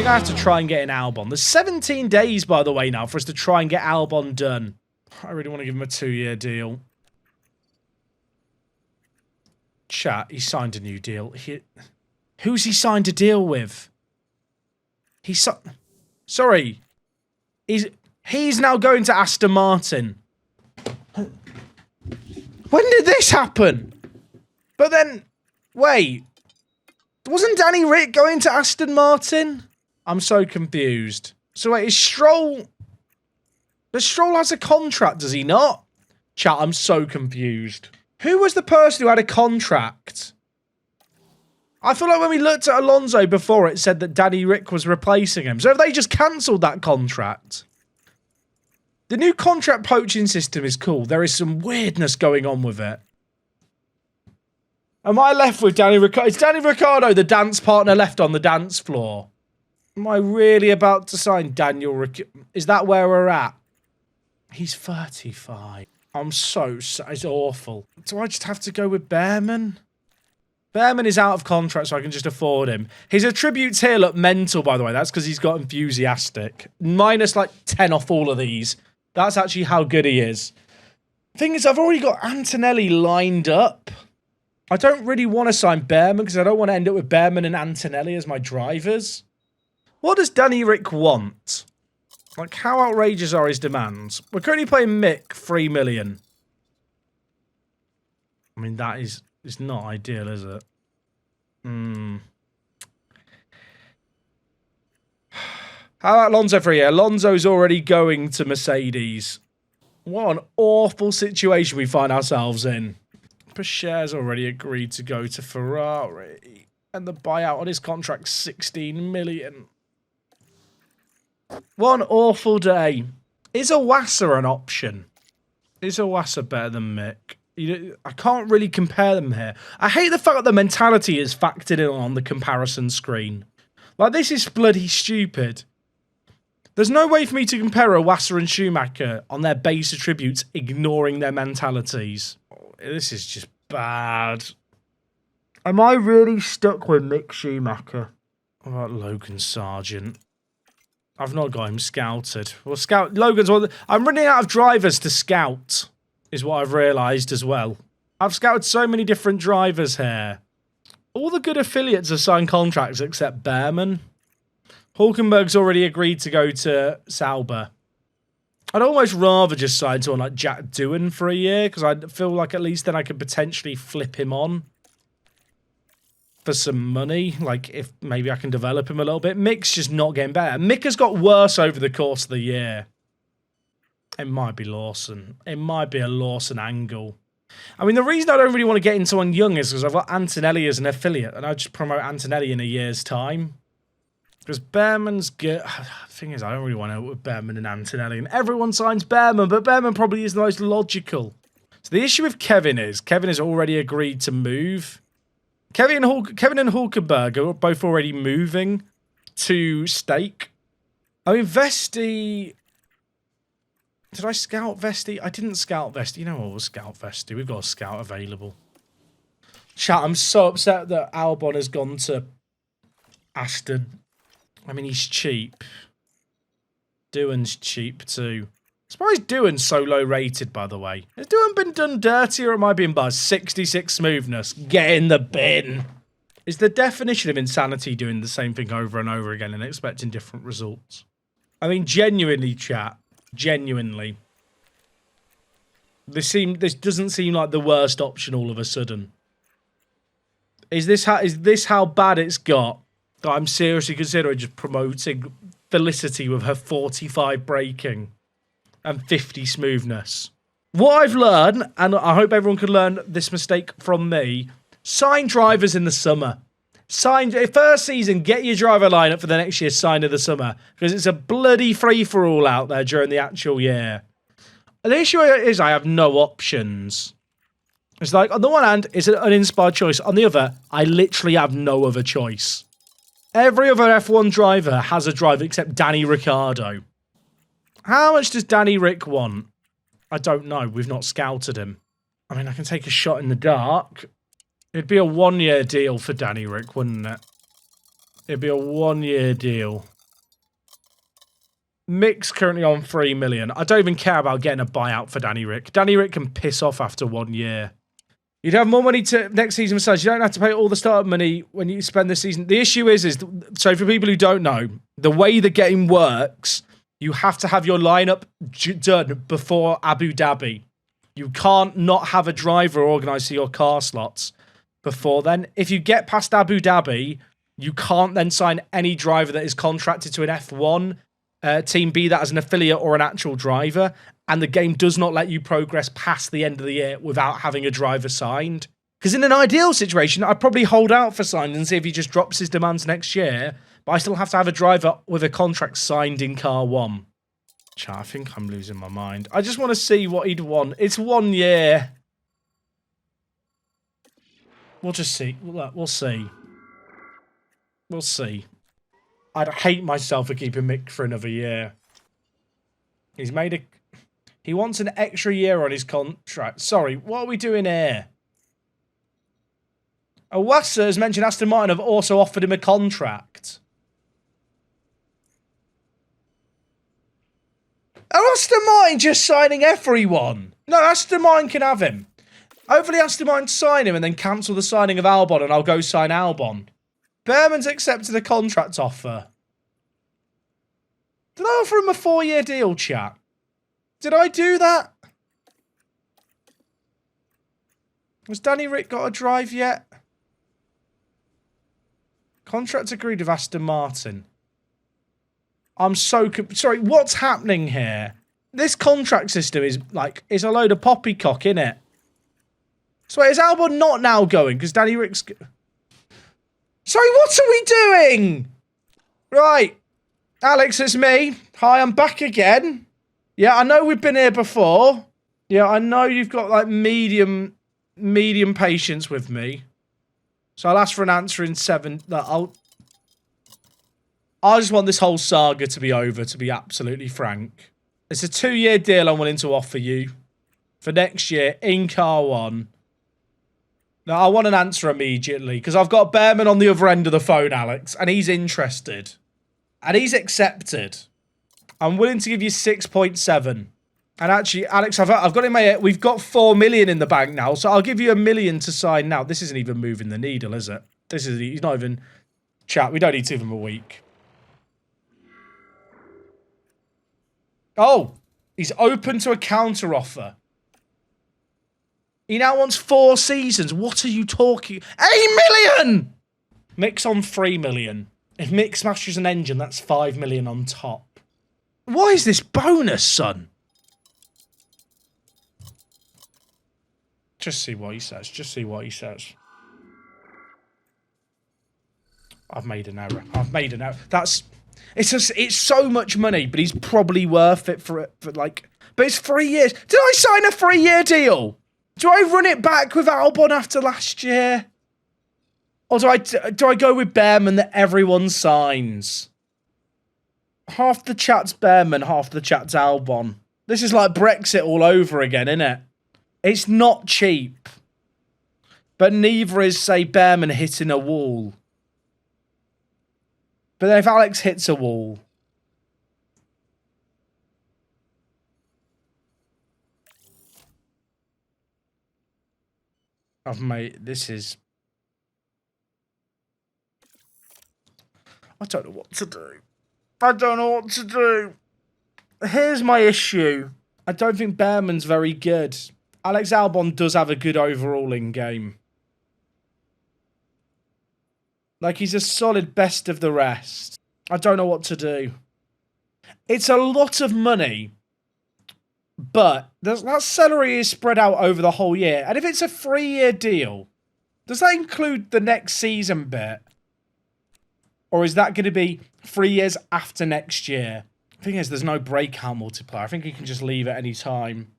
think I have to try and get an Albon. There's 17 days, by the way, now for us to try and get Albon done. I really want to give him a 2-year deal. Chat, he signed a new deal. Who's he signed a deal with? Sorry. He's now going to Aston Martin. When did this happen? But then, wait. Wasn't Danny Rick going to Aston Martin? I'm so confused. So wait, is Stroll... But Stroll has a contract, does he not? Chat, I'm so confused. Who was the person who had a contract? I feel like when we looked at Alonso before, it said that Danny Rick was replacing him. So have they just cancelled that contract? The new contract poaching system is cool. There is some weirdness going on with it. Am I left with Danny Ricciardo? Is Danny Ricciardo the dance partner left on the dance floor? Am I really about to sign Daniel Ricciardo? Is that where we're at? He's 35. I'm so... It's awful. Do I just have to go with Behrman? Behrman is out of contract, so I can just afford him. His attributes here look mental, by the way. That's because he's got enthusiastic. Minus, like, 10 off all of these. That's actually how good he is. Thing is, I've already got Antonelli lined up. I don't really want to sign Behrman because I don't want to end up with Behrman and Antonelli as my drivers. What does Danny Rick want? Like, how outrageous are his demands? We're currently paying Mick 3 million. I mean, that is... It's not ideal, is it? How about Alonso for a year? Alonso's already going to Mercedes. What an awful situation we find ourselves in. Pache's already agreed to go to Ferrari. And the buyout on his contract, 16 million. What an awful day. Is Iwasa an option? Is Iwasa better than Mick? I can't really compare them here. I hate the fact that the mentality is factored in on the comparison screen. Like, this is bloody stupid. There's no way for me to compare Iwasa and Schumacher on their base attributes, ignoring their mentalities. This is just bad. Am I really stuck with Mick Schumacher? What about Logan Sargent? I've not got him scouted. Well, Logan's one. I'm running out of drivers to scout, is what I've realised as well. I've scouted so many different drivers here. All the good affiliates have signed contracts except Behrman. Hulkenberg's already agreed to go to Sauber. I'd almost rather just sign someone like Jack Doohan for a year, because I feel like at least then I could potentially flip him on for some money. Like, if maybe I can develop him a little bit. Mick's just not getting better. Mick has got worse over the course of the year. It might be Lawson. It might be a Lawson angle. I mean, the reason I don't really want to get into someone young is because I've got Antonelli as an affiliate, and I'd just promote Antonelli in a year's time. Because Behrman's good. The thing is, I don't really want to work with Behrman and Antonelli, and everyone signs Behrman, but Behrman probably is the most logical. So the issue with Kevin has already agreed to move. Kevin and Hulkenberg are both already moving to Stake. I mean, Vesti... Did I scout Vesti? I didn't scout Vesti. You know what? We'll scout Vesti. We've got a scout available. Chat, I'm so upset that Albon has gone to Aston. I mean, he's cheap. Doohan's cheap too. I'm surprised Doohan's so low rated, by the way. Has Doohan been done dirty or am I being buzzed? 66 smoothness. Get in the bin. Is the definition of insanity doing the same thing over and over again and expecting different results? I mean, genuinely, chat. Genuinely. This doesn't seem like the worst option all of a sudden. Is this how bad it's got? That I'm seriously considering just promoting Felicity with her 45 braking and 50 smoothness. What I've learned, and I hope everyone can learn this mistake from me, sign drivers in the summer. First season, get your driver lineup for the next year's sign of the summer, because it's a bloody free-for-all out there during the actual year. And the issue is I have no options. It's like, on the one hand, it's an uninspired choice. On the other, I literally have no other choice. Every other F1 driver has a driver except Danny Ricciardo. How much does Danny Rick want? I don't know. We've not scouted him. I mean, I can take a shot in the dark. It'd be a 1-year deal for Danny Rick, wouldn't it? It'd be a 1-year deal. Mick's currently on 3 million. I don't even care about getting a buyout for Danny Rick. Danny Rick can piss off after 1 year. You'd have more money to next season besides. You don't have to pay all the startup money when you spend this season. The issue is so for people who don't know, the way the game works, you have to have your lineup done before Abu Dhabi. You can't not have a driver organised to your car slots before then. If you get past Abu Dhabi, you can't then sign any driver that is contracted to an F1 team, be that as an affiliate or an actual driver. And the game does not let you progress past the end of the year without having a driver signed. Because in an ideal situation, I'd probably hold out for signing and see if he just drops his demands next year. But I still have to have a driver with a contract signed in car 1. Chat, I think I'm losing my mind. I just want to see what he'd want. It's 1 year. We'll just see. We'll see. We'll see. I'd hate myself for keeping Mick for another year. He's made a... He wants an extra year on his contract. Sorry, what are we doing here? Owasa has mentioned Aston Martin have also offered him a contract. Are Aston Martin just signing everyone? No, Aston Martin can have him. Hopefully Aston Martin sign him and then cancel the signing of Albon and I'll go sign Albon. Behrman's accepted a contract offer. Did I offer him a 4-year deal, chat? Did I do that? Has Danny Rick got a drive yet? Contract agreed with Aston Martin. I'm so... Sorry, what's happening here? This contract system is is a load of poppycock, innit? So is Albon not now going? Because Danny Rick's... Sorry, what are we doing? Right. Alex, it's me. Hi, I'm back again. Yeah, I know we've been here before. Yeah, I know you've got medium patience with me. So I'll ask for an answer in 7. I just want this whole saga to be over, to be absolutely frank. It's a 2-year deal I'm willing to offer you for next year in car 1. Now, I want an answer immediately because I've got Behrman on the other end of the phone, Alex, and he's interested. And he's accepted. I'm willing to give you 6.7. And actually, Alex, I've got it in my head. We've got 4 million in the bank now, so I'll give you 1 million to sign now. This isn't even moving the needle, is it? He's not even... Chat, we don't need to give him a week. Oh, he's open to a counter offer. He now wants 4 seasons. What are you talking? 8 million! Mick's on 3 million. If Mick smashes an engine, that's 5 million on top. Why is this bonus, son? Just see what he says. Just see what he says. I've made an error. I've made an error. It's so much money, but he's probably worth it for but it's 3 years. Did I sign a 3-year deal? Do I run it back with Albon after last year? Or do I go with Behrman that everyone signs? Half the chat's Behrman, half the chat's Albon. This is like Brexit all over again, isn't it? It's not cheap. But neither is, say, Behrman hitting a wall. But then if Alex hits a wall... This is... I don't know what to do. I don't know what to do. Here's my issue. I don't think Behrman's very good. Alex Albon does have a good overall in game. He's a solid best of the rest. I don't know what to do. It's a lot of money. But that salary is spread out over the whole year. And if it's a 3-year deal, does that include the next season bit? Or is that going to be 3 years after next year? The thing is, there's no breakout multiplier. I think you can just leave at any time.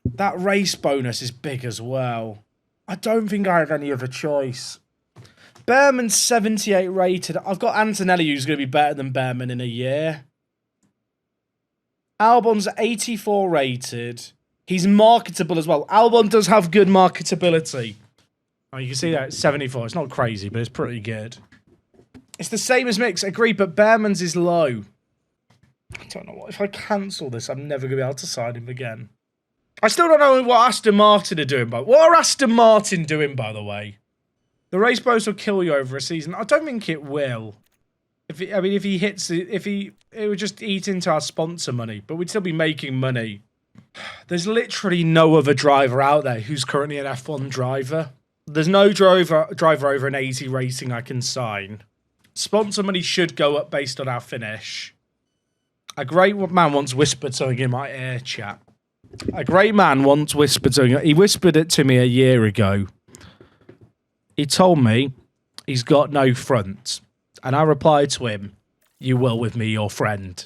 That race bonus is big as well. I don't think I have any other choice. Behrman's 78 rated. I've got Antonelli, who's going to be better than Behrman in a year. Albon's 84 rated. He's marketable as well. Albon does have good marketability. Oh, you can see that it's 74. It's not crazy, but it's pretty good. It's the same as Mick's, agreed, but Behrman's is low. I don't know what. If I cancel this, I'm never going to be able to sign him again. I still don't know what Aston Martin are doing, but what are Aston Martin doing, by the way? The race bonus will kill you over a season. I don't think it will. If he hits it, it would just eat into our sponsor money, but we'd still be making money. There's literally no other driver out there who's currently an F1 driver. There's no driver over an 80 racing I can sign. Sponsor money should go up based on our finish. A great man once whispered something in my ear, chat. A great man once whispered something. He whispered it to me a year ago. He told me he's got no front. And I replied to him, "You will with me, your friend.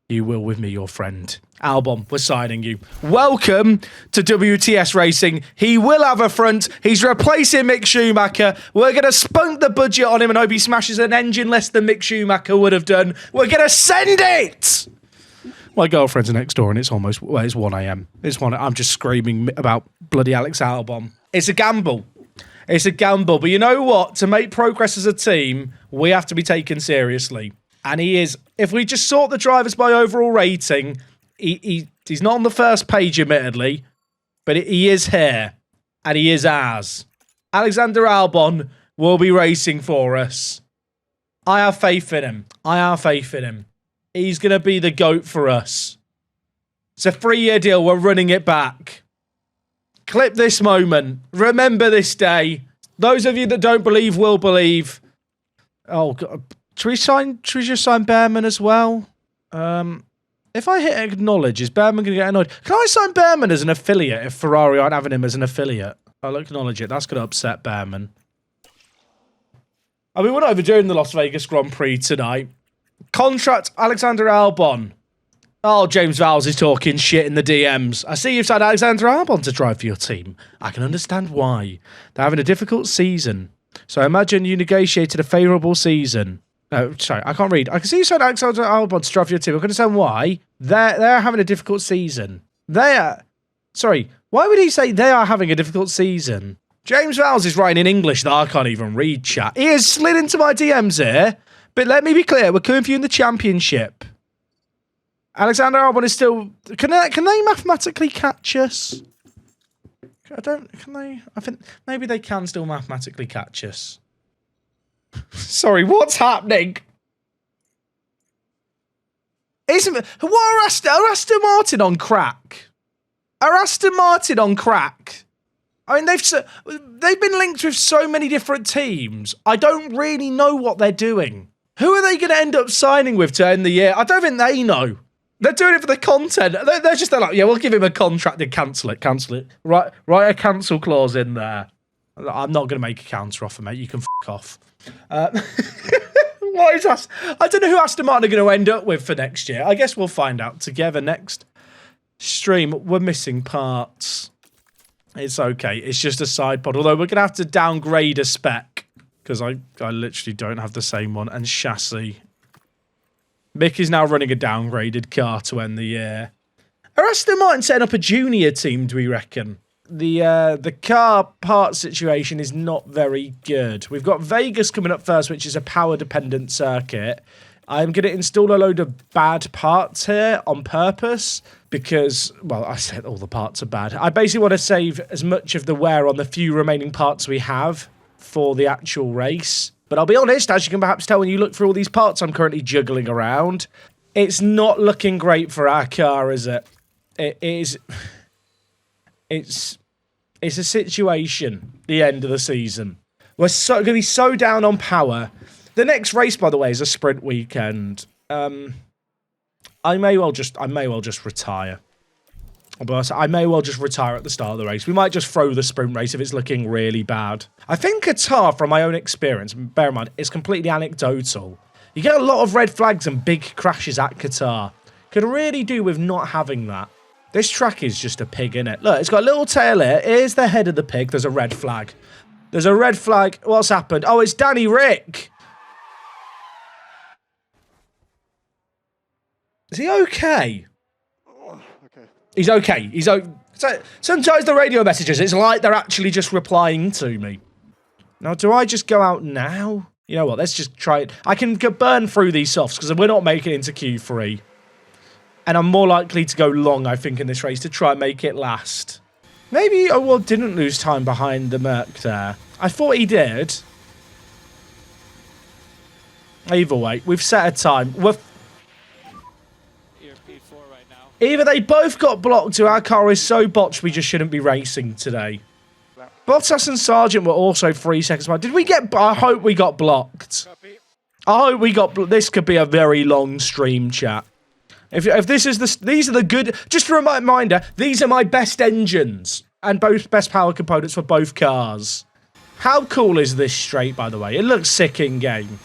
You will with me, your friend. Albon, we're signing you. Welcome to WTS Racing. He will have a front. He's replacing Mick Schumacher. We're going to spunk the budget on him and hope he smashes an engine less than Mick Schumacher would have done. We're going to send it!" My girlfriend's next door and it's almost, well, it's 1 a.m. I'm just screaming about bloody Alex Albon. It's a gamble. It's a gamble. But you know what? To make progress as a team, we have to be taken seriously. And he is. If we just sort the drivers by overall rating, he's not on the first page, admittedly, but he is here. And he is ours. Alexander Albon will be racing for us. I have faith in him. I have faith in him. He's going to be the GOAT for us. It's a 3-year deal. We're running it back. Clip this moment. Remember this day. Those of you that don't believe will believe. Oh, God. Should we just sign Behrman as well? If I hit acknowledge, is Behrman going to get annoyed? Can I sign Behrman as an affiliate if Ferrari aren't having him as an affiliate? I'll acknowledge it. That's going to upset Behrman. I mean, we're not overdoing the Las Vegas Grand Prix tonight. Contract Alexander Albon. Oh, James Vowles is talking shit in the DMs. I see you've signed Alexander Albon to drive for your team. I can understand why. They're having a difficult season. So I imagine you negotiated a favourable season. No, sorry, I can't read. I can see you signed Alexander Albon to drive for your team. I can understand why. They're having a difficult season. Sorry, why would he say they are having a difficult season? James Vowles is writing in English that I can't even read, chat. He has slid into my DMs here. But let me be clear, we're coming for you in the championship. Alexander Albon is still... Can they mathematically catch us? Can they? I think maybe they can still mathematically catch us. Sorry, what's happening? What are Aston Martin on crack? Are Aston Martin on crack? I mean, they've been linked with so many different teams. I don't really know what they're doing. Who are they going to end up signing with to end the year? I don't think they know. They're doing it for the content. They're like, yeah, we'll give him a contract and cancel it. Write a cancel clause in there. I'm not going to make a counter offer, mate. You can f*** off. What is that? I don't know who Aston Martin are going to end up with for next year. I guess we'll find out together next stream. We're missing parts. It's okay. It's just a side pod. Although we're going to have to downgrade a spec because I literally don't have the same one. And chassis. Mick is now running a downgraded car to end the year. Are Aston Martin setting up a junior team, do we reckon? The car part situation is not very good. We've got Vegas coming up first, which is a power-dependent circuit. I'm going to install a load of bad parts here on purpose because, well, I said all the parts are bad. I basically want to save as much of the wear on the few remaining parts we have for the actual race. But I'll be honest, as you can perhaps tell when you look through all these parts I'm currently juggling around, it's not looking great for our car, is it? It is... It's a situation, the end of the season. We're going to be so down on power. The next race, by the way, is a sprint weekend. I may well just retire. But I may well just retire at the start of the race. We might just throw the sprint race if it's looking really bad. I think Qatar, from my own experience, bear in mind, it's completely anecdotal. You get a lot of red flags and big crashes at Qatar. Could really do with not having that. This track is just a pig, innit? Look, it's got a little tail here. Here's the head of the pig. There's a red flag. There's a red flag. What's happened? Oh, it's Danny Rick. Is he okay? Oh, okay. He's okay. So, sometimes the radio messages, it's like they're actually just replying to me. Now, do I just go out now? You know what? Let's just try it. I can burn through these softs because we're not making it into Q3. And I'm more likely to go long, I think, in this race to try and make it last. Maybe Award didn't lose time behind the Merc there. I thought he did. Either way, we've set a time. Either they both got blocked or our car is so botched we just shouldn't be racing today. Bottas and Sargent were also 3 seconds behind. Did we get... I hope we got blocked. I hope we got... This could be a very long stream, chat. If this is the... These are the good... Just a reminder, these are my best engines. And both best power components for both cars. How cool is this straight, by the way? It looks sick in-game.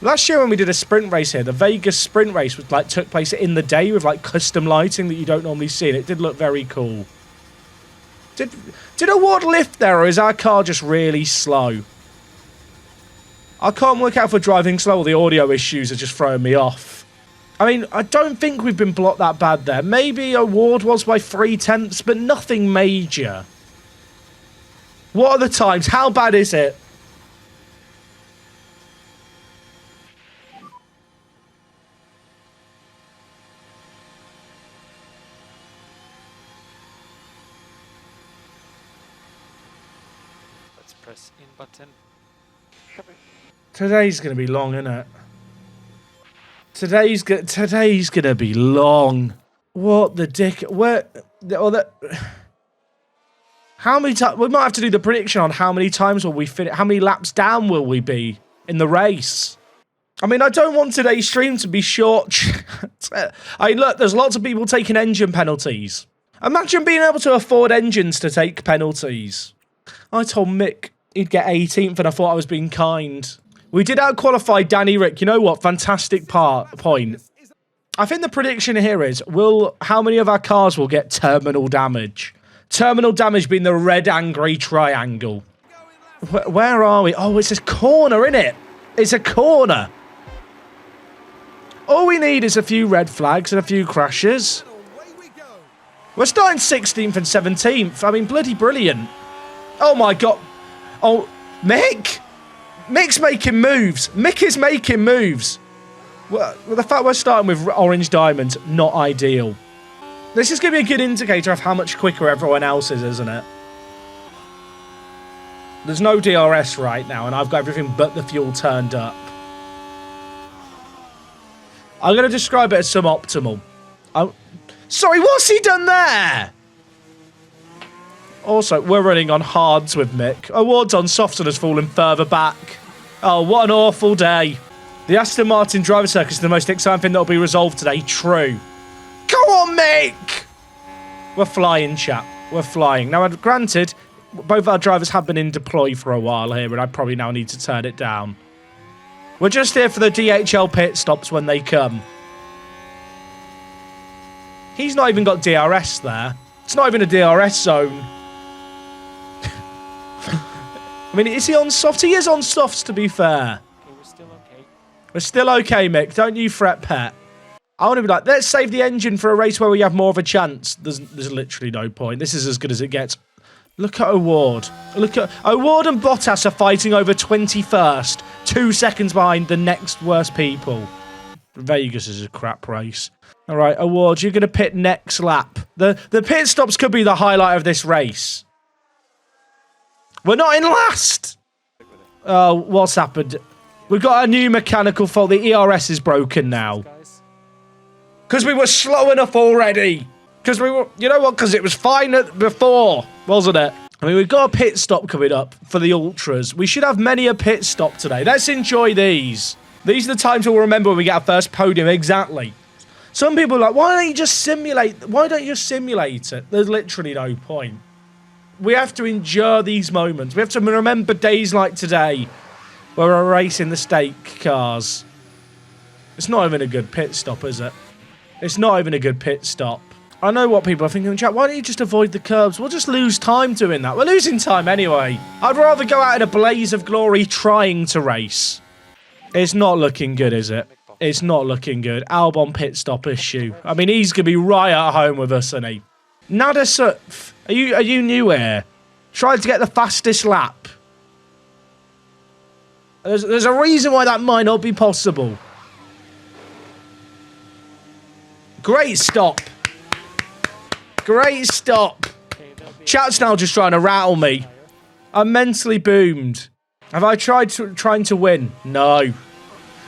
Last year when we did a sprint race here, the Vegas sprint race was, like, took place in the day with, like, custom lighting that you don't normally see. And it did look very cool. Did Award lift there, or is our car just really slow? I can't work out if we're driving slow or the audio issues are just throwing me off. I mean, I don't think we've been blocked that bad there. Maybe Award was by 0.3, but nothing major. What are the times? How bad is it? Press in button. Today's gonna be long, isn't it? Today's gonna be long. What the dick? Where? How many times? We might have to do the prediction on how many times will we fit. How many laps down will we be in the race? I mean, I don't want today's stream to be short. Look, there's lots of people taking engine penalties. Imagine being able to afford engines to take penalties. I told Mick he'd get 18th and I thought I was being kind. We did out-qualify Danny Rick. You know what? Fantastic point. I think the prediction here is, how many of our cars will get terminal damage? Terminal damage being the red angry triangle. Where are we? Oh, it's a corner, isn't it? It's a corner. All we need is a few red flags and a few crashes. We're starting 16th and 17th. I mean, bloody brilliant. Oh my god. Oh, Mick? Mick's making moves. Mick is making moves. Well, the fact we're starting with orange diamonds, not ideal. This is going to be a good indicator of how much quicker everyone else is, isn't it? There's no DRS right now, and I've got everything but the fuel turned up. I'm going to describe it as suboptimal. Sorry, what's he done there? Also, we're running on hards with Mick. Awards on softs and has fallen further back. Oh, what an awful day. The Aston Martin driver circus is the most exciting thing that will be resolved today. True. Go on, Mick! We're flying, chap. We're flying. Now, granted, both our drivers have been in deploy for a while here, and I probably now need to turn it down. We're just here for the DHL pit stops when they come. He's not even got DRS there. It's not even a DRS zone. I mean, is he on soft? He is on softs, to be fair. Okay, we're still okay. We're still okay, Mick. Don't you fret, pet. I want to be like, let's save the engine for a race where we have more of a chance. There's literally no point. This is as good as it gets. Look at Award. Look at Award and Bottas are fighting over 21st. 2 seconds behind the next worst people. Vegas is a crap race. All right, Award, you're going to pit next lap. The pit stops could be the highlight of this race. We're not in last. Oh, what's happened? We've got a new mechanical fault. The ERS is broken now. Because we were slow enough already. Because we were, you know what? Because it was fine before, wasn't it? I mean, we've got a pit stop coming up for the Ultras. We should have many a pit stop today. Let's enjoy these. These are the times we'll remember when we get our first podium. Exactly. Some people are like, why don't you just simulate? Why don't you just simulate it? There's literally no point. We have to endure these moments. We have to remember days like today where we're racing the stake cars. It's not even a good pit stop, is it? It's not even a good pit stop. I know what people are thinking in the chat. Why don't you just avoid the curbs? We'll just lose time doing that. We're losing time anyway. I'd rather go out in a blaze of glory trying to race. It's not looking good, is it? It's not looking good. Albon pit stop issue. I mean, he's going to be right at home with us, isn't he? Nada Sutf, are you new here? Tried to get the fastest lap. There's a reason why that might not be possible. Great stop. Great stop. Chat's now just trying to rattle me. I'm mentally boomed. Have I trying to win? No.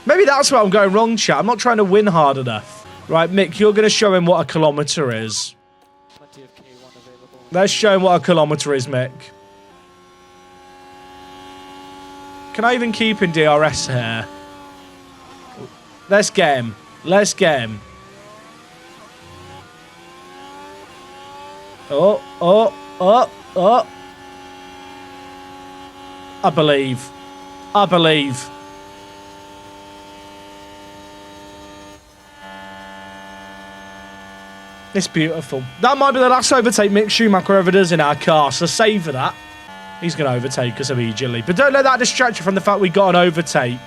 Maybe that's where I'm going wrong, chat. I'm not trying to win hard enough. Right, Mick, you're going to show him what a kilometre is. Let's show him what a kilometre is, Mick. Can I even keep in DRS here? Let's get him. Let's get him. Oh. I believe. It's beautiful. That might be the last overtake Mick Schumacher ever does in our car, so savour that. He's going to overtake us immediately. But don't let that distract you from the fact we got an overtake.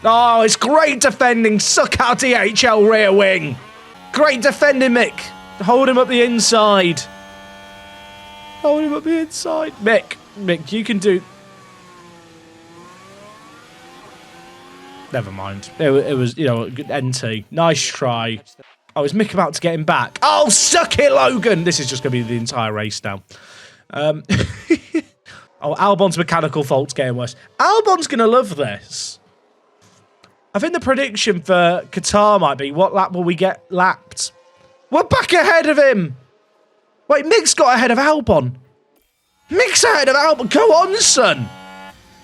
Oh, it's great defending. Suck out DHL rear wing. Great defending, Mick. Hold him up the inside. Hold him up the inside. Mick, you can do... Never mind. It was, you know, good NT. Nice try. Oh, is Mick about to get him back? Oh, suck it, Logan! This is just going to be the entire race now. Oh, Albon's mechanical fault's getting worse. Albon's going to love this. I think the prediction for Qatar might be, what lap will we get lapped? We're back ahead of him! Wait, Mick's got ahead of Albon. Mick's ahead of Albon. Go on, son!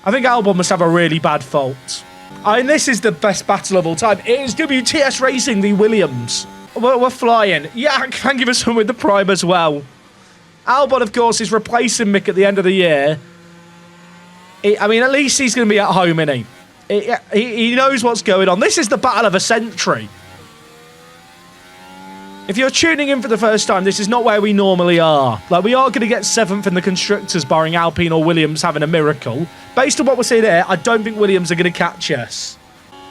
I think Albon must have a really bad fault. And this is the best battle of all time. It is WTS Racing v Williams. We're flying. Yeah, thank you for some with the Prime as well. Albon, of course, is replacing Mick at the end of the year. I mean, at least he's going to be at home, isn't he? He knows what's going on. This is the battle of a century. If you're tuning in for the first time, this is not where we normally are. Like, we are going to get 7th in the Constructors, barring Alpine or Williams having a miracle. Based on what we're seeing here, I don't think Williams are going to catch us.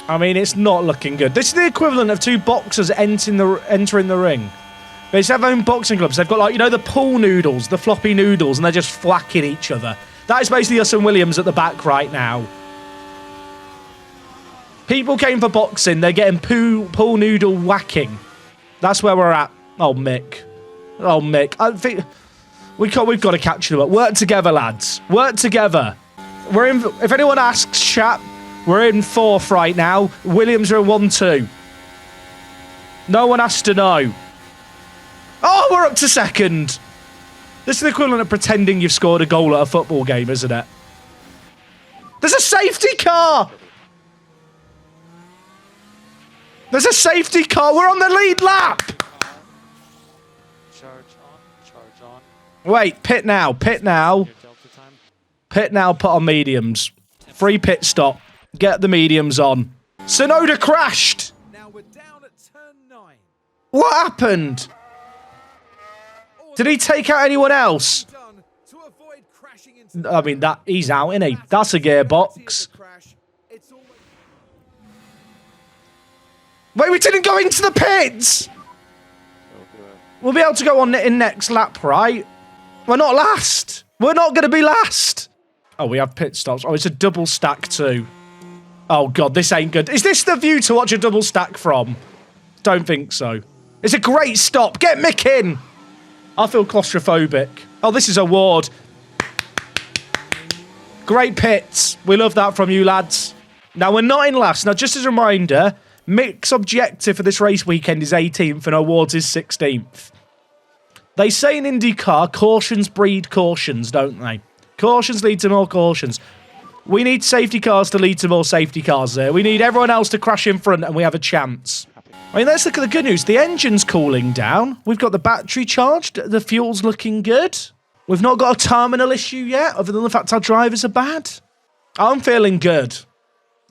I mean, it's not looking good. This is the equivalent of two boxers entering the ring. But it's their own boxing clubs. They've got, like, you know, the pool noodles, the floppy noodles, and they're just whacking each other. That is basically us and Williams at the back right now. People came for boxing. They're getting pool noodle whacking. That's where we're at. Oh, Mick. Oh, Mick. I think we've got to catch them up. Work together, lads. Work together. We're in. If anyone asks, chat, we're in 4th right now. Williams are in 1-2. No one has to know. Oh, we're up to 2nd. This is the equivalent of pretending you've scored a goal at a football game, isn't it? There's a safety car. There's a safety car. We're on the lead lap. Charge on. Wait, pit now. Pit now, put on mediums. Free pit stop. Get the mediums on. Sonoda crashed. Now we're down at turn 9. What happened? Did he take out anyone else? I mean, he's out, isn't he? That's a gearbox. Wait, we didn't go into the pits! We'll be able to go on in next lap, right? We're not last. We're not going to be last. Oh, we have pit stops. Oh, it's a double stack too. Oh, God, this ain't good. Is this the view to watch a double stack from? Don't think so. It's a great stop. Get Mick in. I feel claustrophobic. Oh, this is a Ward. Great pits. We love that from you, lads. Now, we're not in last. Now, just as a reminder, Mick's objective for this race weekend is 18th and Awards is 16th. They say in IndyCar, cautions breed cautions, don't they? Cautions lead to more cautions. We need safety cars to lead to more safety cars there. We need everyone else to crash in front and we have a chance. I mean, let's look at the good news. The engine's cooling down. We've got the battery charged. The fuel's looking good. We've not got a terminal issue yet, other than the fact our drivers are bad. I'm feeling good.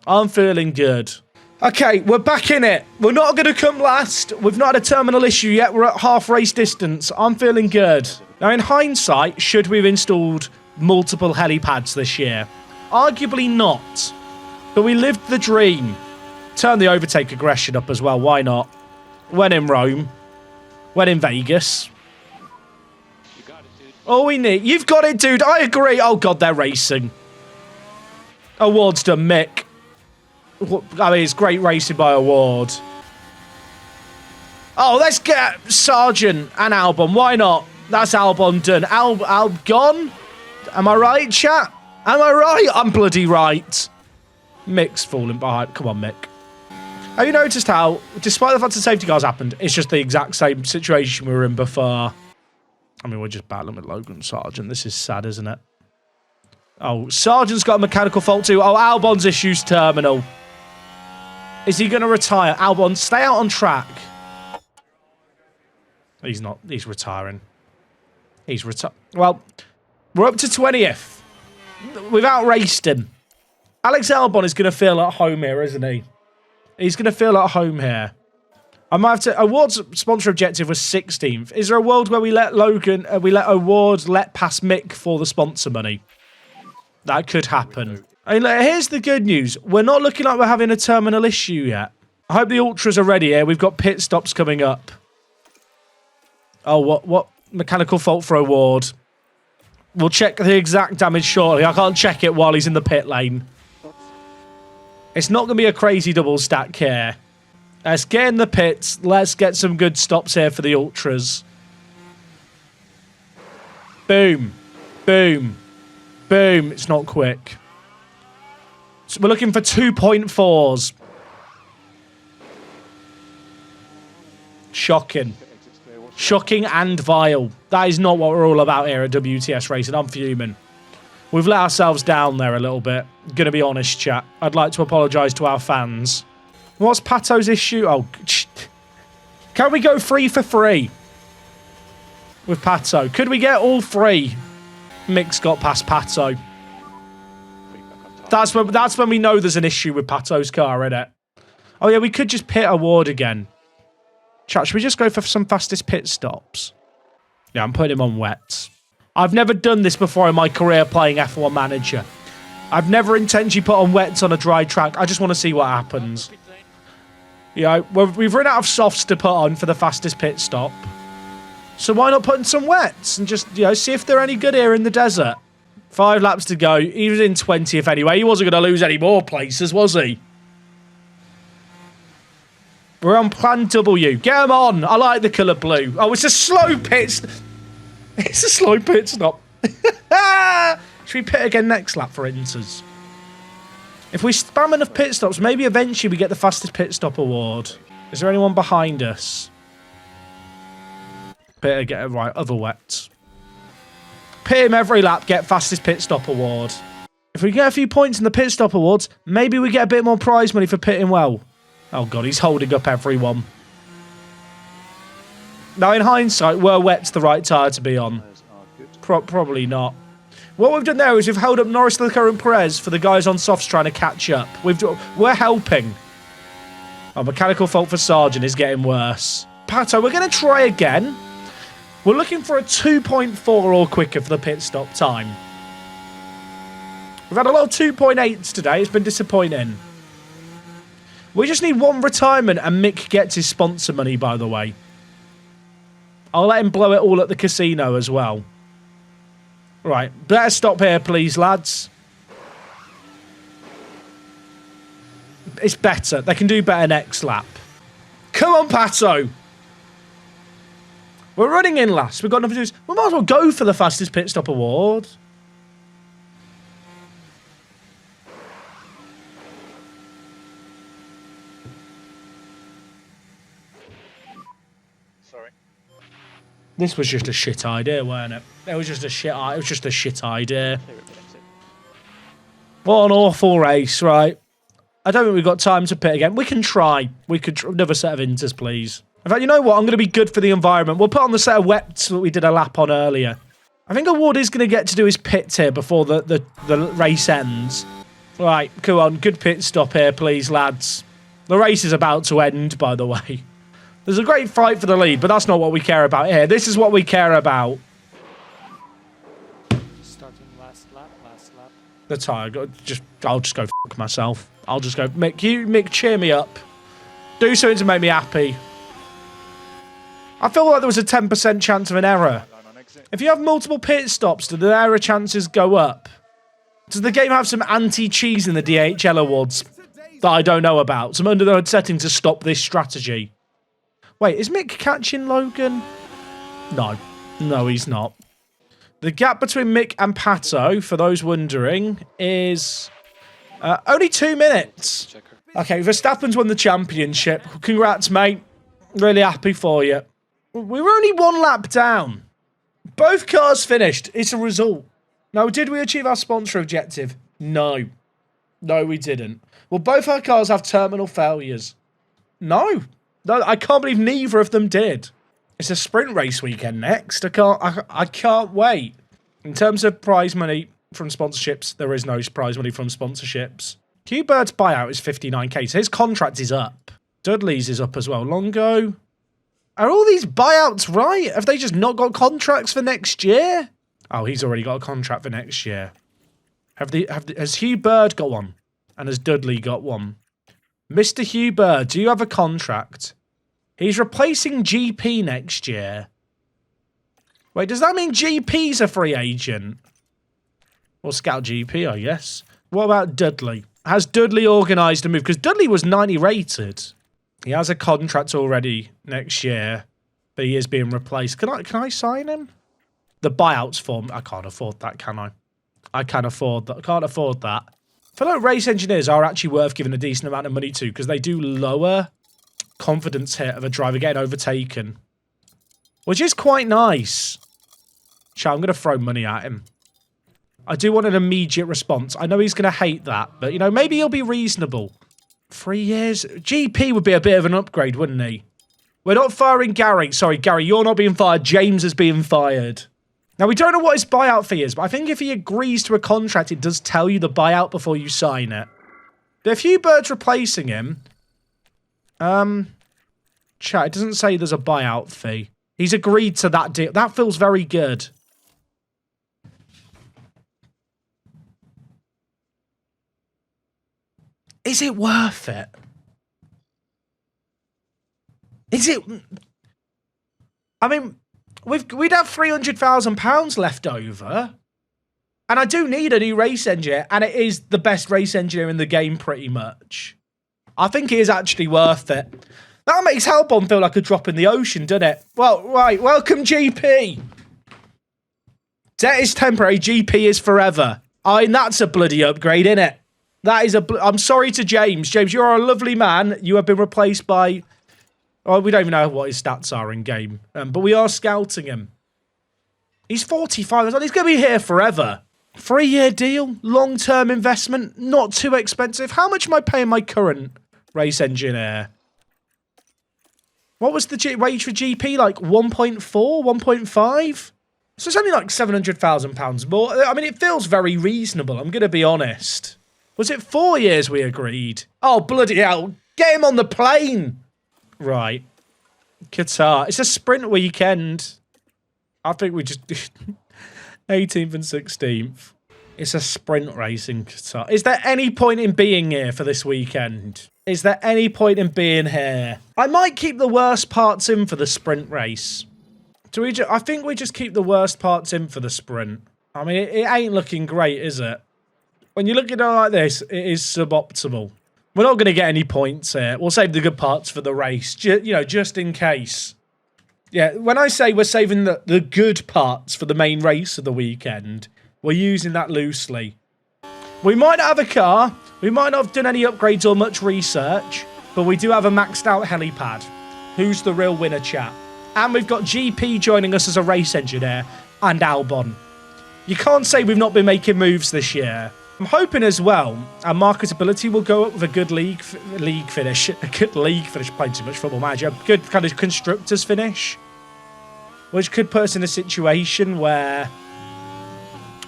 I'm feeling good. Okay, we're back in it. We're not going to come last. We've not had a terminal issue yet. We're at half race distance. I'm feeling good. Now, in hindsight, should we have installed multiple helipads this year? Arguably not. But we lived the dream. Turn the overtake aggression up as well. Why not? When in Rome. When in Vegas. You got it, dude. All we need. You've got it, dude. I agree. Oh, God, they're racing. Awards to Mick. I mean, it's great racing by Award. Oh, let's get Sargent and Albon. Why not? That's Albon done. Albon? Am I right, chat? Am I right? I'm bloody right. Mick's falling behind. Come on, Mick. Have you noticed how, despite the fact that safety cars happened, it's just the exact same situation we were in before? I mean, we're just battling with Logan Sargent. This is sad, isn't it? Oh, Sargent's got a mechanical fault too. Oh, Albon's issues terminal. Is he going to retire? Albon, stay out on track. He's not. He's retiring. He's Well, we're up to 20th. We've outraced him. Alex Albon is going to feel at home here, isn't he? He's going to feel at home here. I might have to... Award's sponsor objective was 16th. Is there a world where we let Award let past Mick for the sponsor money? That could happen. I mean, look, here's the good news. We're not looking like we're having a terminal issue yet. I hope the Ultras are ready here. We've got pit stops coming up. Oh, what mechanical fault for Award? We'll check the exact damage shortly. I can't check it while he's in the pit lane. It's not going to be a crazy double stack here. Let's get in the pits. Let's get some good stops here for the Ultras. Boom. Boom. Boom. It's not quick. So we're looking for 2.4s. Shocking. Shocking and vile. That is not what we're all about here at WTS Racing. I'm fuming. We've let ourselves down there a little bit. Gonna be honest, chat. I'd like to apologise to our fans. What's Pato's issue? Oh, can we go 3 for 3 with Pato? Could we get all 3? Mick's got past Pato. That's when we know there's an issue with Pato's car, innit? Oh yeah, we could just pit Award again. Chat, should we just go for some fastest pit stops? Yeah, I'm putting him on wets. I've never done this before in my career playing F1 Manager. I've never intentionally put on wets on a dry track. I just want to see what happens. You know, we've run out of softs to put on for the fastest pit stop. So why not put in some wets and just, you know, see if they're any good here in the desert. 5 laps to go. He was in 20th anyway. He wasn't going to lose any more places, was he? We're on plan W. Get him on. I like the colour blue. Oh, it's a slow pit. It's a slow pit stop. Should we pit again next lap for inters? If we spam enough pit stops, maybe eventually we get the fastest pit stop award. Is there anyone behind us? Pit again. Right, other wets. Pit him every lap, get fastest pit stop award. If we get a few points in the pit stop awards, maybe we get a bit more prize money for pitting well. Oh god, he's holding up everyone. Now in hindsight, were wets the right tyre to be on? Probably not. What we've done there is we've held up Norris, Leclerc and Perez for the guys on softs trying to catch up. We're helping. Oh, mechanical fault for Sargent is getting worse. Pato, we're going to try again. We're looking for a 2.4 or quicker for the pit stop time. We've had a lot of 2.8s today. It's been disappointing. We just need one retirement and Mick gets his sponsor money, by the way. I'll let him blow it all at the casino as well. Right, better stop here, please, lads. It's better. They can do better next lap. Come on, Pato. We're running in last. We've got nothing to do. We might as well go for the fastest pit stop award. Sorry. This was just a shit idea, weren't it? It was just a shit idea. What an awful race, right? I don't think we've got time to pit again. We can try. We could another set of inters, please. In fact, you know what? I'm going to be good for the environment. We'll put on the set of wets that we did a lap on earlier. I think Award is going to get to do his pits here before the race ends. Right, come on. Good pit stop here, please, lads. The race is about to end, by the way. There's a great fight for the lead, but that's not what we care about here. This is what we care about. Starting last lap. The tyre. I'll just go fuck myself. I'll just go. Mick, cheer me up. Do something to make me happy. I feel like there was a 10% chance of an error. If you have multiple pit stops, do the error chances go up? Does the game have some anti-cheese in the DHL awards? that I don't know about. Some underdog setting to stop this strategy. Wait, is Mick catching Logan? No. No, he's not. The gap between Mick and Pato, for those wondering, is only 2 minutes. Okay, Verstappen's won the championship. Congrats, mate. Really happy for you. We were only 1 lap down. Both cars finished. It's a result. Now, did we achieve our sponsor objective? No. No, we didn't. Well, both our cars have terminal failures. No. No, I can't believe neither of them did. It's a sprint race weekend next. I can't wait. In terms of prize money from sponsorships, there is no prize money from sponsorships. Q-Bird's buyout is 59k, so his contract is up. Dudley's is up as well. Longo. Are all these buyouts right? Have they just not got contracts for next year? Oh, he's already got a contract for next year. Has Hugh Bird got one? And has Dudley got one? Mr. Hugh Bird, do you have a contract? He's replacing GP next year. Wait, does that mean GP's a free agent? Or Scout GP, I guess. What about Dudley? Has Dudley organised a move? Because Dudley was 90 rated. He has a contract already next year, but he is being replaced. Can I sign him? The buyouts form. I can't afford that, can I? I can't afford that. I can't afford that. I feel like race engineers are actually worth giving a decent amount of money to because they do lower confidence hit of a driver getting overtaken, which is quite nice. So I'm going to throw money at him. I do want an immediate response. I know he's going to hate that, but, you know, maybe he'll be reasonable. 3 years? GP would be a bit of an upgrade, wouldn't he? We're not firing Gary. Sorry, Gary, you're not being fired. James is being fired. Now, we don't know what his buyout fee is, but I think if he agrees to a contract, it does tell you the buyout before you sign it. There are a few birds replacing him. Chat, it doesn't say there's a buyout fee. He's agreed to that deal. That feels very good. Is it worth it? Is it? I mean, we'd have £300,000 left over. And I do need a new race engineer. And it is the best race engineer in the game, pretty much. I think it is actually worth it. That makes Albon feel like a drop in the ocean, doesn't it? Well, right. Welcome, GP. Debt is temporary. GP is forever. I mean, that's a bloody upgrade, isn't it? That is I'm sorry to James. James, you're a lovely man. You have been replaced by... Oh, we don't even know what his stats are in game. But we are scouting him. He's 45. He's going to be here forever. 3-year deal. Long-term investment. Not too expensive. How much am I paying my current race engineer? What was the wage for GP? Like 1.4? 1.5? So it's only like £700,000 more. I mean, it feels very reasonable. I'm going to be honest. Was it 4 years we agreed? Oh, bloody hell. Get him on the plane. Right. Qatar. It's a sprint weekend. I think we just... 18th and 16th. It's a sprint race in Qatar. Is there any point in being here for this weekend? Is there any point in being here? I might keep the worst parts in for the sprint race. I think we just keep the worst parts in for the sprint. I mean, it ain't looking great, is it? When you look at it like this, it is suboptimal. We're not going to get any points here. We'll save the good parts for the race, you know, just in case. Yeah, when I say we're saving the good parts for the main race of the weekend, we're using that loosely. We might not have a car, we might not have done any upgrades or much research, but we do have a maxed out helipad. Who's the real winner, chat? And we've got GP joining us as a race engineer, and Albon. You can't say we've not been making moves this year. I'm hoping as well our marketability will go up with a good league finish. A good league finish, playing too much Football Manager. A good kind of constructors finish. Which could put us in a situation where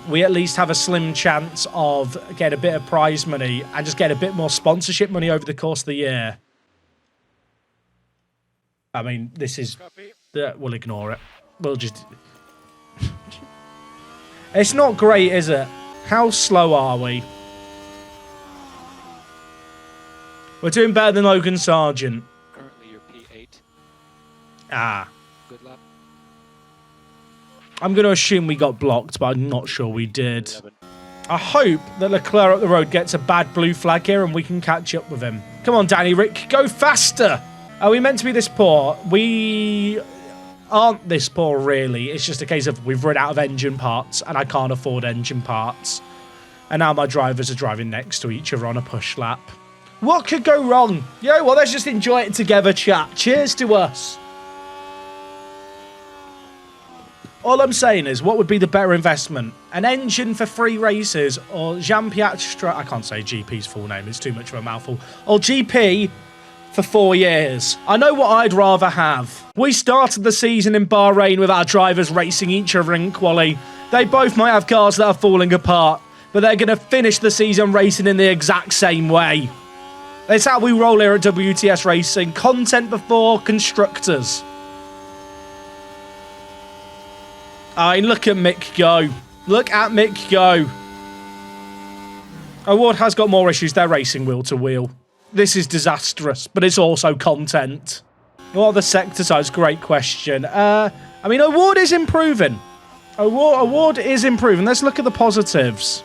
we at least have a slim chance of getting a bit of prize money and just get a bit more sponsorship money over the course of the year. I mean, this is... we'll ignore it. We'll just... It's not great, is it? How slow are we? We're doing better than Logan Sargent. Currently, you're P8. Ah. Good luck. I'm going to assume we got blocked, but I'm not sure we did. 11. I hope that Leclerc up the road gets a bad blue flag here and we can catch up with him. Come on, Danny Rick, go faster. Are we meant to be this poor? We aren't this poor, really. It's just a case of we've run out of engine parts and I can't afford engine parts. And now my drivers are driving next to each other on a push lap. What could go wrong? You know what? Let's just enjoy it together, chat. Cheers to us. All I'm saying is, what would be the better investment? An engine for 3 races or Jean-Pierre I can't say GP's full name. It's too much of a mouthful. Or GP for 4 years. I know what I'd rather have. We started the season in Bahrain with our drivers racing each other in quali. They both might have cars that are falling apart, but they're going to finish the season racing in the exact same way. That's how we roll here at WTS Racing. Content before constructors. I mean, look at Mick go. Look at Mick go. Award has got more issues. They're racing wheel to wheel. This is disastrous, but it's also content. What are the sector size? Great question. I mean, Award is improving. Award is improving. Let's look at the positives.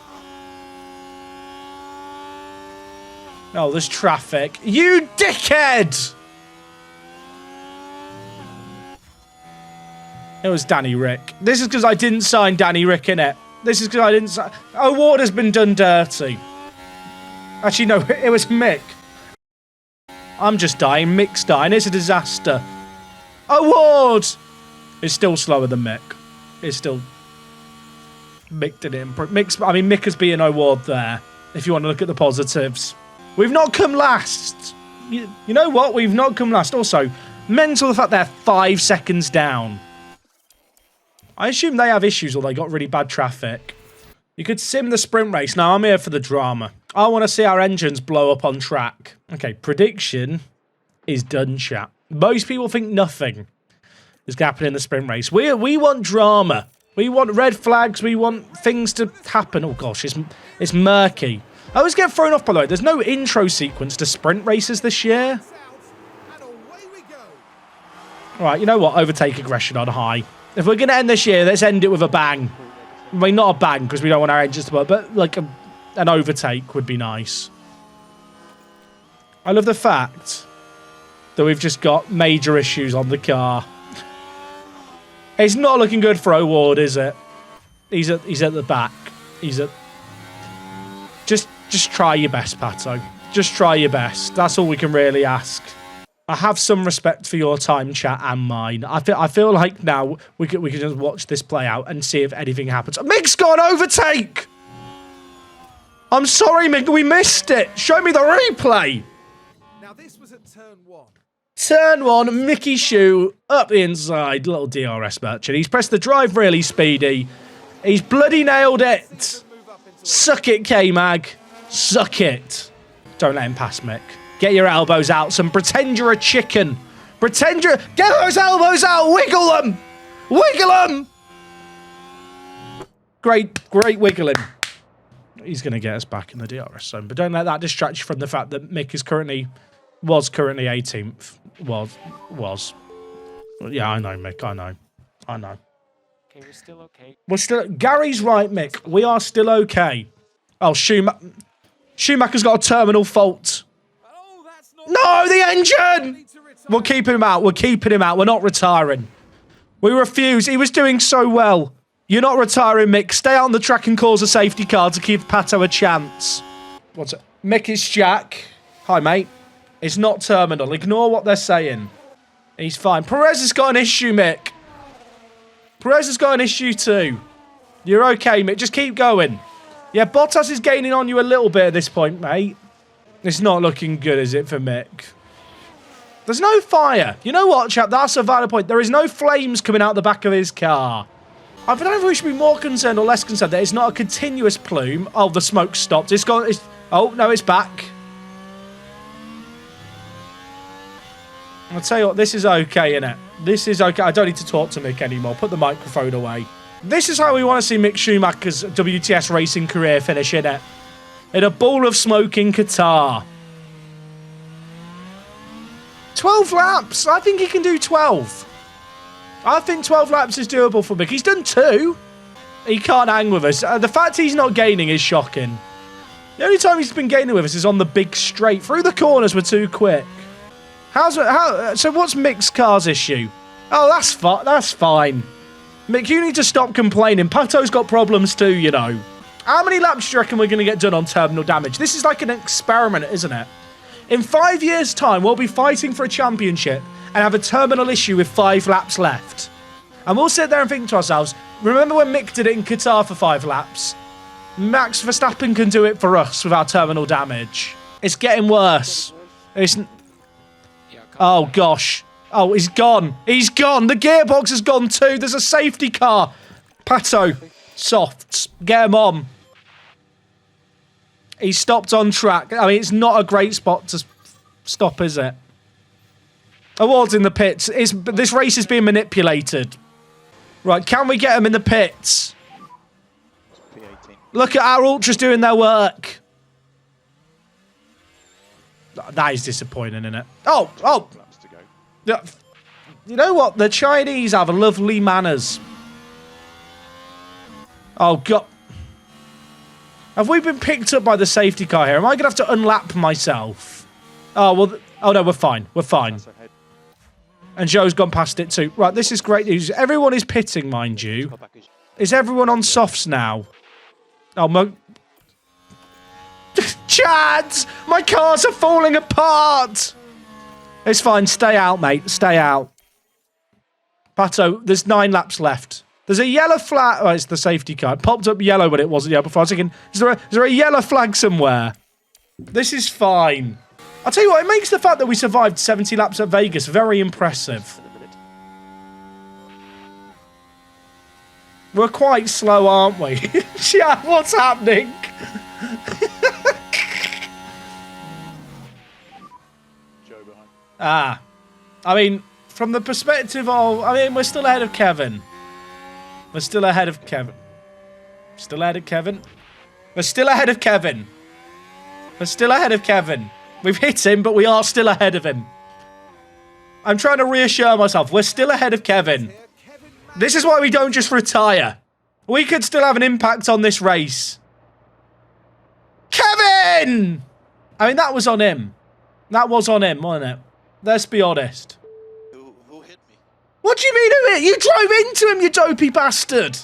Oh, there's traffic. You dickhead! It was Danny Rick. This is because I didn't sign Danny Rick in it. This is because I didn't sign... Award has been done dirty. Actually, no, it was Mick. I'm just dying. Mick's dying. It's a disaster. Award! It's still slower than Mick. It's still... Mick didn't improve. Mick has beaten Award there, if you want to look at the positives. We've not come last. You know what? We've not come last. Also, mental the fact they're 5 seconds down. I assume they have issues or they got really bad traffic. You could sim the sprint race. Now, I'm here for the drama. I want to see our engines blow up on track. Okay, prediction is done, chat. Most people think nothing is going to happen in the sprint race. We want drama. We want red flags. We want things to happen. Oh, gosh, it's murky. I always get thrown off, by the way. There's no intro sequence to sprint races this year. All right, you know what? Overtake aggression on high. If we're going to end this year, let's end it with a bang. I mean, not a bang, because we don't want our engines to work, but like an overtake would be nice. I love the fact that we've just got major issues on the car. It's not looking good for O'Ward, is it? He's at the back. He's at... Just try your best, Pato. Just try your best. That's all we can really ask. I have some respect for your time, chat, and mine. I feel like now we can just watch this play out and see if anything happens. Mick's got an overtake! I'm sorry, Mick, we missed it. Show me the replay. Now this was at turn 1. Turn 1, Mickey Shoe up the inside. Little DRS merchant. He's pressed the drive really speedy. He's bloody nailed it. Suck it, K-Mag. Suck it. Don't let him pass, Mick. Get your elbows out and pretend you're a chicken. Pretend you're... Get those elbows out. Wiggle them. Wiggle them. Great wiggling. He's going to get us back in the DRS zone. But don't let that distract you from the fact that Mick was currently 18th. Was. Yeah, I know, Mick. I know. Okay, we're still okay. We're still... Gary's right, Mick. We are still okay. Oh, Schumacher's got a terminal fault. Oh, that's not... No, the engine! We're keeping him out. We're keeping him out. We're not retiring. We refuse. He was doing so well. You're not retiring, Mick. Stay out on the track and cause a safety car to give Pato a chance. What's it? Mick is Jack. Hi, mate. It's not terminal. Ignore what they're saying. He's fine. Perez has got an issue, Mick. Perez has got an issue too. You're okay, Mick. Just keep going. Yeah, Bottas is gaining on you a little bit at this point, mate. It's not looking good, is it, for Mick? There's no fire. You know what, chap? That's a valid point. There is no flames coming out the back of his car. I don't know if we should be more concerned or less concerned that it's not a continuous plume. Oh, the smoke stopped. It's gone. Oh, no, it's back. I'll tell you what, this is okay, innit? This is okay. I don't need to talk to Mick anymore. Put the microphone away. This is how we want to see Mick Schumacher's WTS racing career finish, innit? In a ball of smoke in Qatar. 12 laps. I think he can do 12. I think 12 laps is doable for Mick. He's done 2. He can't hang with us. The fact he's not gaining is shocking. The only time he's been gaining with us is on the big straight. Through the corners, we're too quick. So what's Mick's car's issue? Oh, that's fine. Mick, you need to stop complaining. Pato's got problems too, you know. How many laps do you reckon we're going to get done on terminal damage? This is like an experiment, isn't it? In 5 years' time, we'll be fighting for a championship and have a terminal issue with 5 laps left. And we'll sit there and think to ourselves, remember when Mick did it in Qatar for 5 laps? Max Verstappen can do it for us with our terminal damage. It's getting worse. Oh, gosh. Oh, he's gone. He's gone. The gearbox has gone too. There's a safety car. Pato. Softs. Get him on. He stopped on track. I mean, it's not a great spot to stop, is it? Awards in the pits. This race is being manipulated. Right, can we get him in the pits? Look at our ultras doing their work. That is disappointing, isn't it? Oh. You know what? The Chinese have lovely manners. Oh, God. Have we been picked up by the safety car here? Am I going to have to unlap myself? Oh, well. Oh, no, we're fine. We're fine. And Joe's gone past it too. Right, this is great news. Everyone is pitting, mind you. Is everyone on softs now? Oh, Chads! My cars are falling apart! It's fine. Stay out, mate. Stay out. Pato, there's 9 laps left. There's a yellow flag. Oh, it's the safety car. It popped up yellow, but it wasn't yellow before. I was thinking, is there a yellow flag somewhere? This is fine. I'll tell you what, it makes the fact that we survived 70 laps at Vegas very impressive. We're quite slow, aren't we? Yeah, what's happening? Ah. I mean, from the perspective of... I mean, we're still ahead of Kevin. We're still ahead of Kevin. Still ahead of Kevin. We're still ahead of Kevin. We're still ahead of Kevin. We've hit him, but we are still ahead of him. I'm trying to reassure myself. We're still ahead of Kevin. This is why we don't just retire. We could still have an impact on this race. Kevin! I mean, that was on him. That was on him, wasn't it? Let's be honest. Who hit me? What do you mean who hit? You drove into him, you dopey bastard.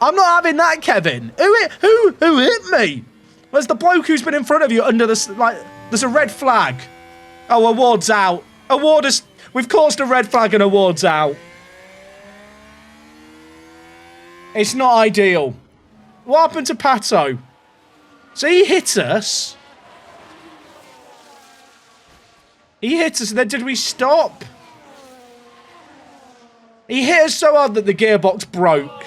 I'm not having that, Kevin. Who hit me? Where's the bloke who's been in front of you under the... Like, there's a red flag. Oh, award's out. We've caused a red flag and award's out. It's not ideal. What happened to Pato? So he hit us. He hit us, and then did we stop? He hit us so hard that the gearbox broke.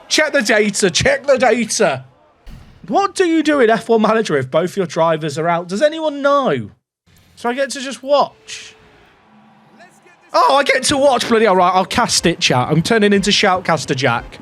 Check the data, check the data. What do you do in F1 Manager if both your drivers are out? Does anyone know? So I get to just watch. Oh, I get to watch. Bloody all right, I'll cast it, chat. I'm turning into Shoutcaster Jack.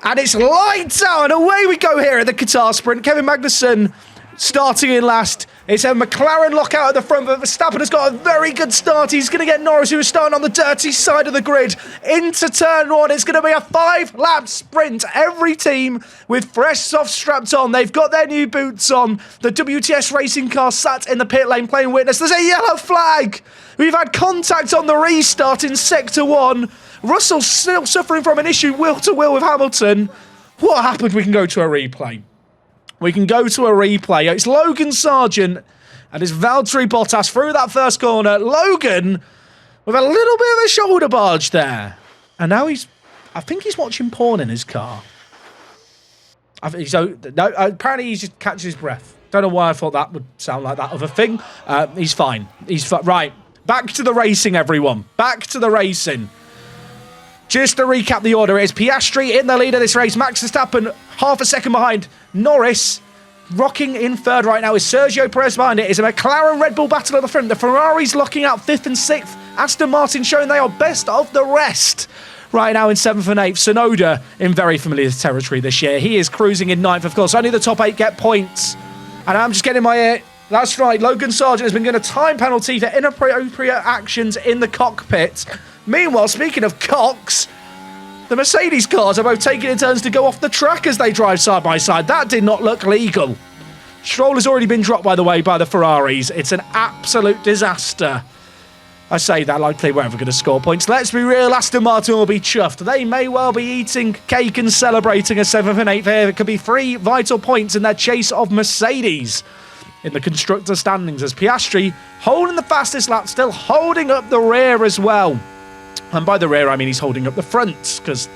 And it's lights out, and away we go here at the Qatar Sprint. Kevin Magnussen starting in last. It's a McLaren lockout at the front, but Verstappen has got a very good start. He's going to get Norris, who is starting on the dirty side of the grid, into turn 1. It's going to be a 5-lap sprint. Every team with fresh softs strapped on. They've got their new boots on. The WTS racing car sat in the pit lane playing witness. There's a yellow flag. We've had contact on the restart in Sector 1. Russell's still suffering from an issue wheel-to-wheel with Hamilton. What happened? We can go to a replay. We can go to a replay. It's Logan Sargent and it's Valtteri Bottas through that first corner. Logan with a little bit of a shoulder barge there. And now I think he's watching porn in his car. Apparently he just catches his breath. Don't know why I thought that would sound like that other thing. He's fine. Right. Back to the racing, everyone. Back to the racing. Just to recap the order, it is Piastri in the lead of this race. Max Verstappen half a second behind. Norris rocking in third right now is Sergio Perez behind it. It's a McLaren Red Bull battle at the front. The Ferraris locking out 5th and 6th. Aston Martin showing they are best of the rest. Right now in 7th and 8th. Tsunoda in very familiar territory this year. He is cruising in 9th, of course. Only the top 8 get points. And I'm just getting my ear. That's right. Logan Sargent has been given a time penalty for inappropriate actions in the cockpit. Meanwhile, speaking of cocks, The Mercedes cars are both taking it turns to go off the track as they drive side by side. That did not look legal. Stroll has already been dropped, by the way, by the Ferraris. It's an absolute disaster. I say that like they weren't ever going to score points. Let's be real, Aston Martin will be chuffed. They may well be eating cake and celebrating a 7th and 8th here. It could be 3 vital points in their chase of Mercedes in the constructor standings, as Piastri holding the fastest lap, still holding up the rear as well. And by the rear, I mean he's holding up the front, because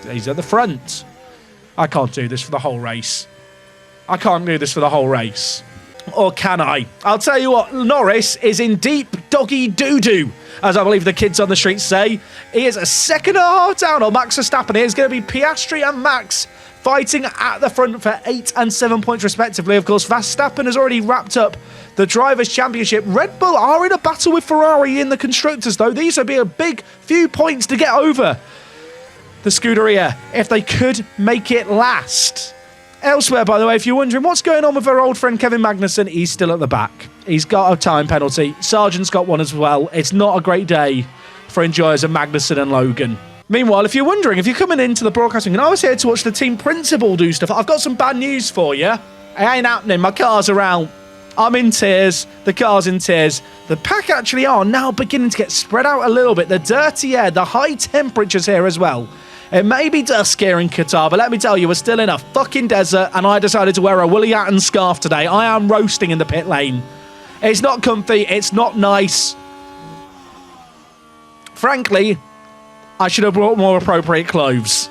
he's at the front. I can't do this for the whole race. I can't do this for the whole race. Or can I? I'll tell you what, Norris is in deep doggy doo-doo, as I believe the kids on the streets say. He is a second and a half down on Max Verstappen. It's going to be Piastri and Max fighting at the front for 8 and 7 points respectively. Of course, Verstappen has already wrapped up the Drivers' Championship. Red Bull are in a battle with Ferrari in the Constructors, though. These would be a big few points to get over the Scuderia if they could make it last. Elsewhere, by the way, if you're wondering what's going on with our old friend Kevin Magnussen, he's still at the back. He's got a time penalty. Sargent's got one as well. It's not a great day for enjoyers of Magnussen and Logan. Meanwhile, if you're wondering, if you're coming into the broadcasting and I was here to watch the team principal do stuff, I've got some bad news for you. It ain't happening. My cars are out. I'm in tears. The car's in tears. The pack actually are now beginning to get spread out a little bit. The dirty air, the high temperatures here as well. It may be dusk here in Qatar, but let me tell you, we're still in a fucking desert, and I decided to wear a woolly hat and scarf today. I am roasting in the pit lane. It's not comfy. It's not nice. Frankly, I should have brought more appropriate clothes.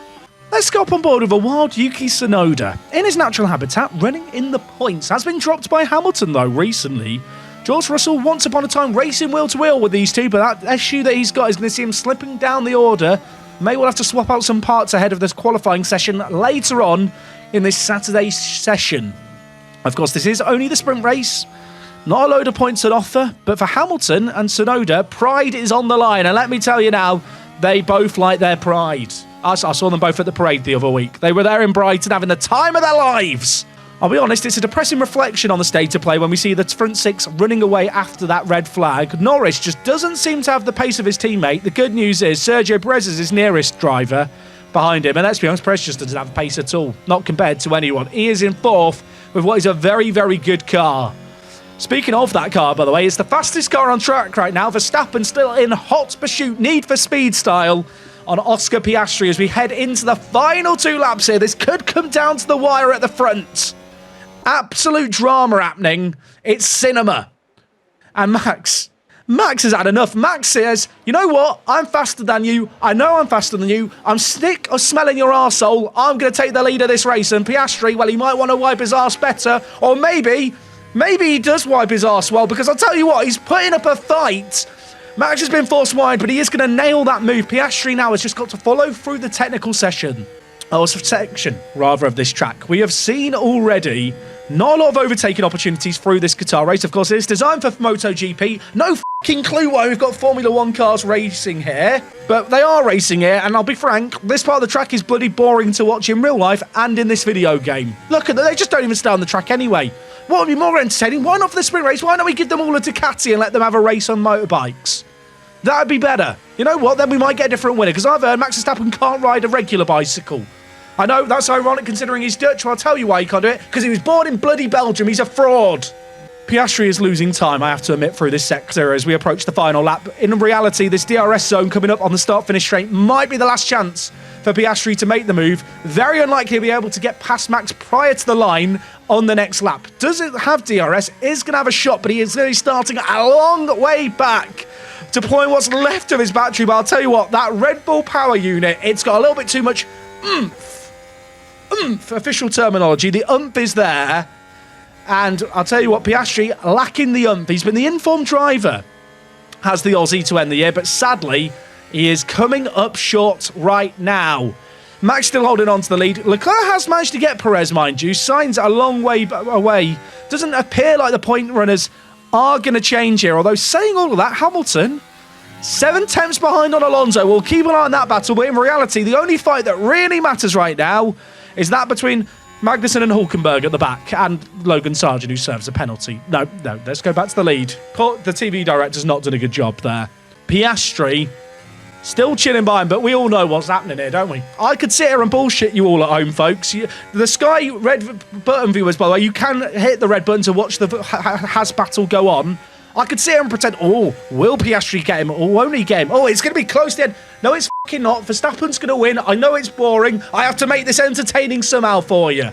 Let's go up on board with a wild Yuki Tsunoda. In his natural habitat, running in the points. Has been dropped by Hamilton, though, recently. George Russell, once upon a time, racing wheel-to-wheel with these two, but that issue that he's got is going to see him slipping down the order. May well have to swap out some parts ahead of this qualifying session later on in this Saturday session. Of course, this is only the sprint race. Not a load of points on offer, but for Hamilton and Tsunoda, pride is on the line. And let me tell you now, they both like their pride. I saw them both at the parade the other week. They were there in Brighton having the time of their lives. I'll be honest, it's a depressing reflection on the state of play when we see the front six running away after that red flag. Norris just doesn't seem to have the pace of his teammate. The good news is Sergio Perez is his nearest driver behind him. And let's be honest, Perez just doesn't have pace at all. Not compared to anyone. He is in fourth with what is a very, very good car. Speaking of that car, by the way, it's the fastest car on track right now. Verstappen still in hot pursuit, Need for Speed style on Oscar Piastri as we head into the final 2 laps here. This could come down to the wire at the front. Absolute drama happening. It's cinema. And Max has had enough. Max says, you know what? I'm faster than you. I know I'm faster than you. I'm sick of smelling your arsehole. I'm going to take the lead of this race. And Piastri, well, he might want to wipe his arse better. Or maybe he does wipe his arse well, because I'll tell you what, he's putting up a fight. Max has been forced wide, but he is going to nail that move. Piastri now has just got to follow through the technical section. Section of this track. We have seen already not a lot of overtaking opportunities through this Qatar race. Of course, it's designed for MotoGP. No fucking clue why we've got Formula 1 cars racing here, but they are racing here, and I'll be frank, this part of the track is bloody boring to watch in real life and in this video game. Look at that, they just don't even stay on the track anyway. What would be more entertaining? Why not for the sprint race? Why don't we give them all a Ducati and let them have a race on motorbikes? That would be better. You know what? Then we might get a different winner, because I've heard Max Verstappen can't ride a regular bicycle. I know, that's ironic considering he's Dutch. Well, I'll tell you why he can't do it. Because he was born in bloody Belgium. He's a fraud. Piastri is losing time, I have to admit, through this sector as we approach the final lap. In reality, this DRS zone coming up on the start-finish straight might be the last chance for Piastri to make the move. Very unlikely he'll be able to get past Max prior to the line on the next lap. Does it have DRS? Is going to have a shot, but he is really starting a long way back, deploying what's left of his battery. But I'll tell you what, that Red Bull power unit, it's got a little bit too much oomph. Official terminology. The oomph is there. And I'll tell you what, Piastri lacking the oomph. He's been the informed driver, has the Aussie to end the year, but sadly, he is coming up short right now. Max still holding on to the lead. Leclerc has managed to get Perez, mind you. Sainz a long way away. Doesn't appear like the point runners are going to change here. Although saying all of that, Hamilton 7 tenths behind on Alonso. We'll keep an eye on that battle, but in reality, the only fight that really matters right now is that between Magnussen and Hülkenberg at the back and Logan Sargent, who serves a penalty. No, let's go back to the lead. The TV director's not done a good job there. Piastri Still chilling by him, but we all know what's happening here, don't we? I could sit here and bullshit you all at home, folks. The Sky red button viewers, by the way, you can hit the red button to watch the Haas battle go on. I could sit here and pretend, oh, will Piastri get him? Or won't he get him? Oh, it's going to be close then. No, it's fucking not. Verstappen's going to win. I know it's boring. I have to make this entertaining somehow for you.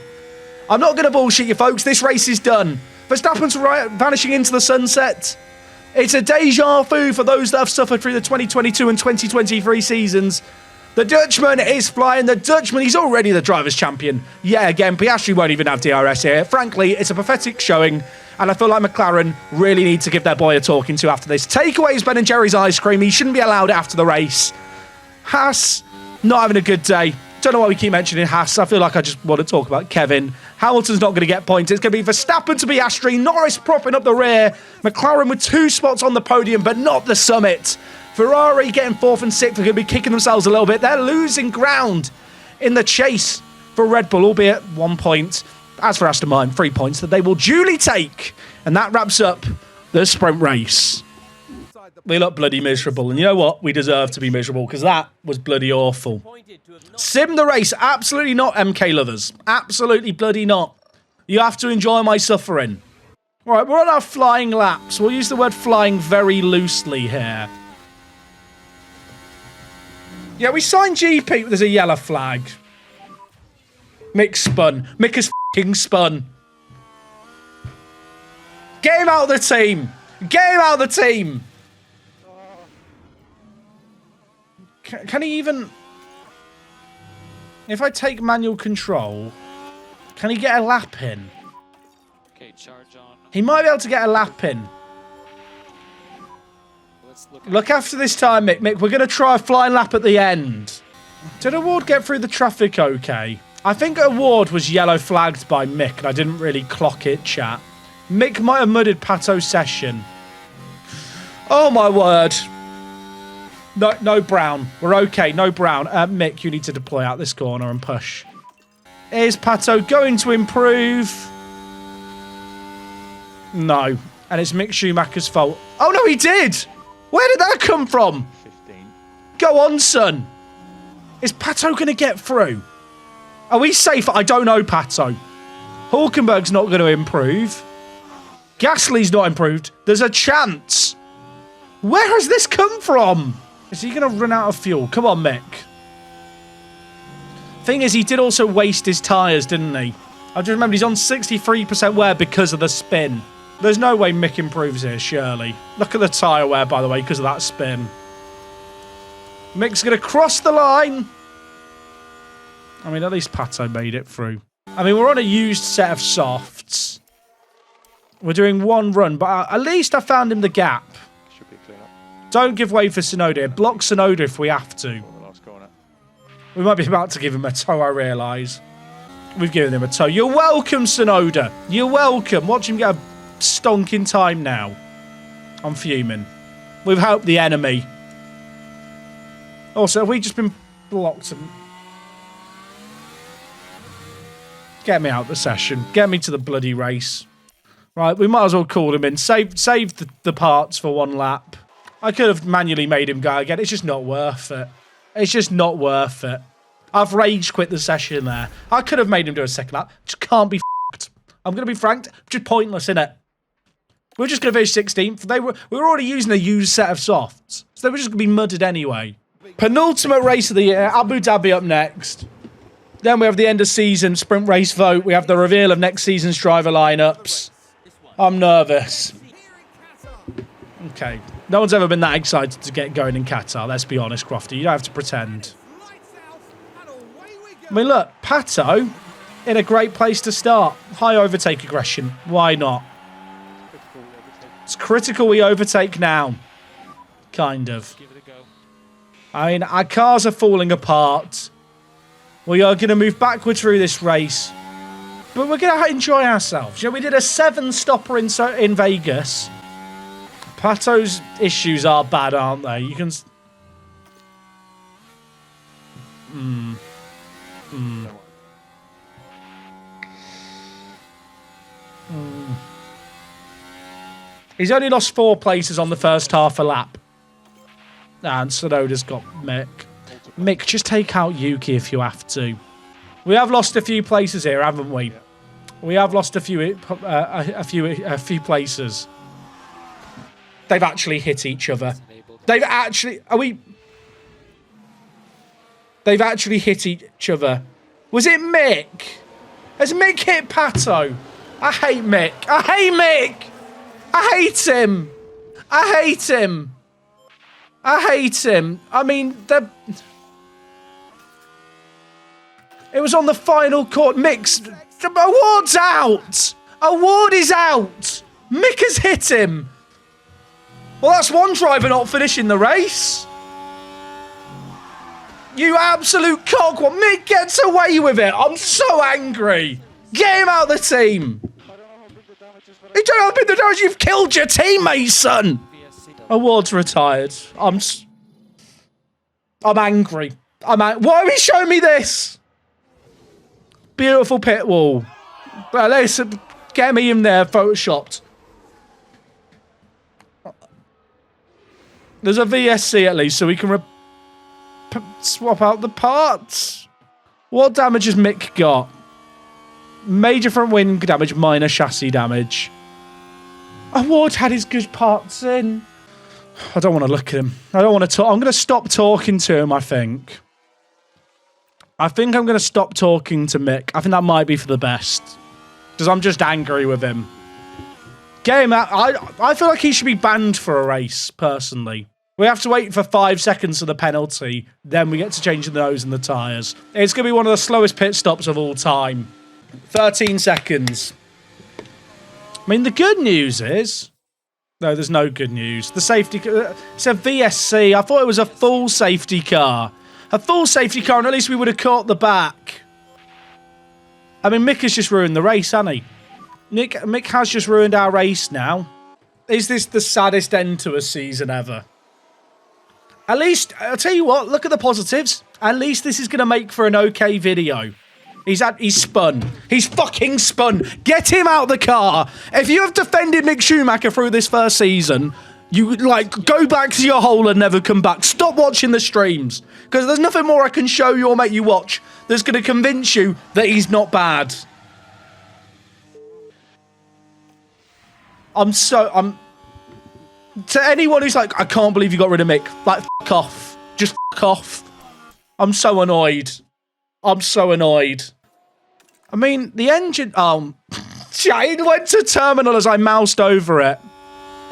I'm not going to bullshit you, folks. This race is done. Verstappen's vanishing into the sunset. It's a deja vu for those that have suffered through the 2022 and 2023 seasons. The Dutchman is flying. The Dutchman, he's already the driver's champion. Yeah, again, Piastri won't even have DRS here. Frankly, it's a pathetic showing, and I feel like McLaren really need to give their boy a talking to after this. Take away his Ben & Jerry's ice cream. He shouldn't be allowed after the race. Haas, not having a good day. Don't know why we keep mentioning Haas. I feel like I just want to talk about Kevin. Hamilton's not going to get points. It's going to be Verstappen to Piastri. Norris propping up the rear. McLaren with 2 spots on the podium, but not the summit. Ferrari getting 4th and 6th. They're going to be kicking themselves a little bit. They're losing ground in the chase for Red Bull, albeit 1 point. As for Aston Martin, 3 points that they will duly take. And that wraps up the sprint race. We look bloody miserable. And you know what? We deserve to be miserable because that was bloody awful. Sim the race. Absolutely not, MK lovers. Absolutely bloody not. You have to enjoy my suffering. All right, we're on our flying laps. We'll use the word flying very loosely here. Yeah, we signed GP. There's a yellow flag. Mick spun. Mick has f***ing spun. Get him out of the team. Get him out of the team. Can he even... If I take manual control, can he get a lap in? Okay, charge on. He might be able to get a lap in. Let's Look after this time, Mick. Mick, we're going to try a flying lap at the end. Did Award get through the traffic okay? I think Award was yellow flagged by Mick, and I didn't really clock it, chat. Mick might have mudded Pato's session. Oh, my word. No brown. We're okay. No brown. Mick, you need to deploy out this corner and push. Is Pato going to improve? No. And it's Mick Schumacher's fault. Oh, no, he did. Where did that come from? 15. Go on, son. Is Pato going to get through? Are we safe? I don't know, Pato. Hulkenberg's not going to improve. Gasly's not improved. There's a chance. Where has this come from? Is he going to run out of fuel? Come on, Mick. Thing is, he did also waste his tyres, didn't he? I just remember he's on 63% wear because of the spin. There's no way Mick improves here, surely. Look at the tyre wear, by the way, because of that spin. Mick's going to cross the line. I mean, at least Pato made it through. I mean, we're on a used set of softs. We're doing 1 run, but at least I found him the gap. Should be clean up. Don't give way for Tsunoda. Block Tsunoda if we have to. The last corner. We might be about to give him a toe, I realise. We've given him a toe. You're welcome, Tsunoda. You're welcome. Watch him get a stonking time now. I'm fuming. We've helped the enemy. Also, have we just been blocked? Get me out of the session. Get me to the bloody race. Right, we might as well call him in. Save the parts for 1 lap. I could have manually made him go again. It's just not worth it. It's just not worth it. I've rage quit the session there. I could have made him do a 2nd lap. Just can't be f***ed. I'm going to be frank. Just pointless, innit? We're just going to finish 16th. We were already using a used set of softs. So they were just going to be mudded anyway. Penultimate race of the year. Abu Dhabi up next. Then we have the end of season sprint race vote. We have the reveal of next season's driver lineups. I'm nervous. Okay. No one's ever been that excited to get going in Qatar. Let's be honest, Crofty. You don't have to pretend. I mean, look. Pato in a great place to start. High overtake aggression. Why not? It's critical we overtake now. Kind of. give it a go. I mean, our cars are falling apart. We are going to move backwards through this race. But we're going to enjoy ourselves. You know, we did a 7-stopper in Vegas. Pato's issues are bad, aren't they? You can... He's only lost 4 places on the first half a lap. And Sonoda's got Mick. Mick, just take out Yuki if you have to. We have lost a few places here, haven't we? We have lost a few places. They've actually hit each other. They've actually... They've actually hit each other. Was it Mick? Has Mick hit Pato? I hate Mick. I hate Mick. I hate him. I hate him. I hate him. I mean, it was on the final court. Mick's... Award's out. Award is out. Mick has hit him. Well, that's one driver not finishing the race. You absolute cockwad. Mick gets away with it. I'm so angry. Get him out of the team. You don't know how big the damage. You've killed your teammate, son. Award's retired. I'm angry. Why are we showing me this? Beautiful pit wall. Let's get me in there, photoshopped. There's a VSC at least, so we can swap out the parts. What damage has Mick got? Major front wing damage, minor chassis damage. Award had his good parts in. I don't want to look at him. I don't want to talk. I'm going to stop talking to him, I think. I'm going to stop talking to Mick. I think that might be for the best. Because I'm just angry with him. Get him out. I feel like he should be banned for a race, personally. We have to wait for 5 seconds for the penalty. Then we get to change the nose and the tyres. It's going to be one of the slowest pit stops of all time. 13 seconds. I mean, the good news is... No, there's no good news. The safety... It's a VSC. I thought it was a full safety car. A full safety car, and at least we would have caught the back. I mean, Mick has just ruined the race, hasn't he? Mick has just ruined our race now. Is this the saddest end to a season ever? At least, I'll tell you what, look at the positives. At least this is going to make for an okay video. He's spun. He's fucking spun. Get him out of the car. If you have defended Mick Schumacher through this first season, you, go back to your hole and never come back. Stop watching the streams. Because there's nothing more I can show you or make you watch that's going to convince you that he's not bad. To anyone who's like, I can't believe you got rid of Mick. Like, f*** off. Just f*** off. I'm so annoyed. I'm so annoyed. I mean, the engine... it went to terminal as I moused over it.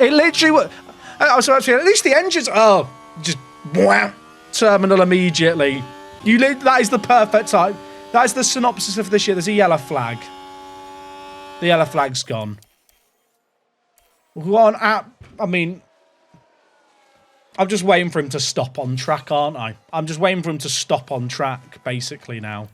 It literally... I was actually, at least the engines... Oh, just... Wham, terminal immediately. That is the perfect time. That is the synopsis of this year. There's a yellow flag. The yellow flag's gone. One app... I mean... I'm just waiting for him to stop on track, aren't I? I'm just waiting for him to stop on track, basically, now.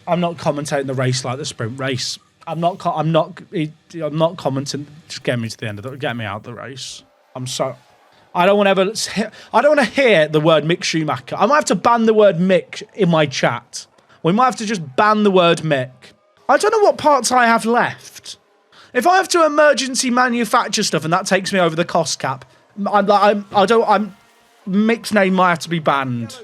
I'm not commentating the race like the sprint race. I'm not commenting. Just get me to the end of it. Get me out of the race. I don't want to hear the word Mick Schumacher. I might have to ban the word Mick in my chat. We might have to just ban the word Mick. I don't know what parts I have left. If I have to emergency manufacture stuff and that takes me over the cost cap, Mick's name might have to be banned.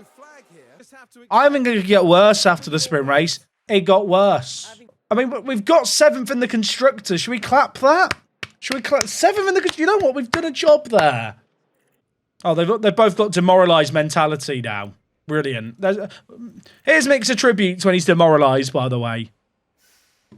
I think it could get worse after the sprint race. It got worse. I mean, we've got 7th in the constructors. Should we clap that? Should we clap 7th in the... You know what? We've done a job there. Oh, they've both got demoralised mentality now. Brilliant. Here's Mick's tribute when he's demoralised, by the way.